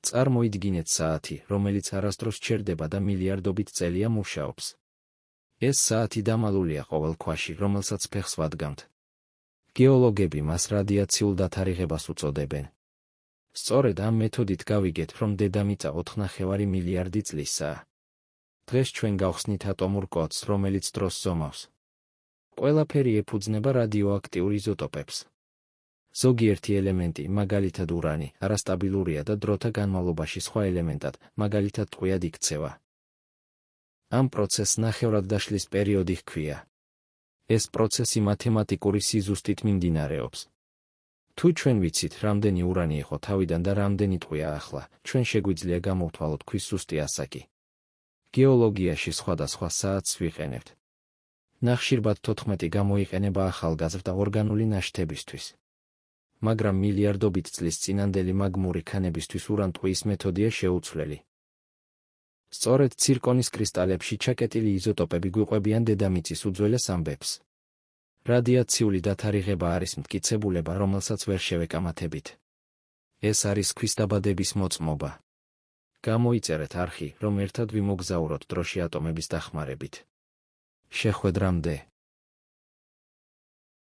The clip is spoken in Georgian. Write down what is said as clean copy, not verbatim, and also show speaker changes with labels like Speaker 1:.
Speaker 1: წარმოიდგინეთ საათი, რომელიც არასდროს ჩერდება და მილიარდობით წელია მუშაობს. ეს საათი დამალულია ყოველ ქვაში, რომელსაც ფეხს ვადგამთ. გეოლოგები მას რადიაციულ დათარიღებას უწოდებენ. სწორედ ამ მეთოდით გავიგეთ, რომ დედამიწა 4,5 მილიარდი წლისაა. დღეს ჩვენ გავხსნით ატომურ კოდს, რომელიც დროს ზომავს. ყველაფერი ეფუძნება რადიოაქტიურ იზოტოპებს. ზოგიერთი ელემენტი, მაგალითად ურანი, არასტაბილურია და დროთა განმავლობაში სხვა ელემენტად, მაგალითად ტყვიად იქცევა. ამ პროცესს ნახევრადდაშლის პერიოდი ჰქვია. ეს პროცესი მათემატიკური სიზუსტით მიმდინარეობს. თუ ჩვენ ვიცით, რამდენი ურანი იყო თავიდან და რამდენი ტყვია ახლა, ჩვენ შეგვიძლია გამოვთვალოთ ქვის ზუსტი ასაკი. გეოლოგიაში სხვადასხვა საათს ვიყენებთ. ნახშირბად 14 გამოიყენება ახალგაზრდა ორგანული ნაშთებისთვის. მაგრამ მილიარდობით წლის წინანდელი მაგმური ქანებისთვის ურან-ტყვიის მეთოდია შეუცვლელი. სწორედ ცირკონის კრისტალებში ჩაკეტილი იზოტოპები გვიყვებიან დედამიწის უძველეს ამბებს. რადიაციული დათარიღება არის მტკიცებულება, რომელსაც ვერ შევეკამათებით. ეს არის ქვის დაბადების მოწმობა. გამოიწერეთ არხი, რომ ერთად ვიმოგზაუროთ დროში ატომების დახმარებით. შეხვედრამდე.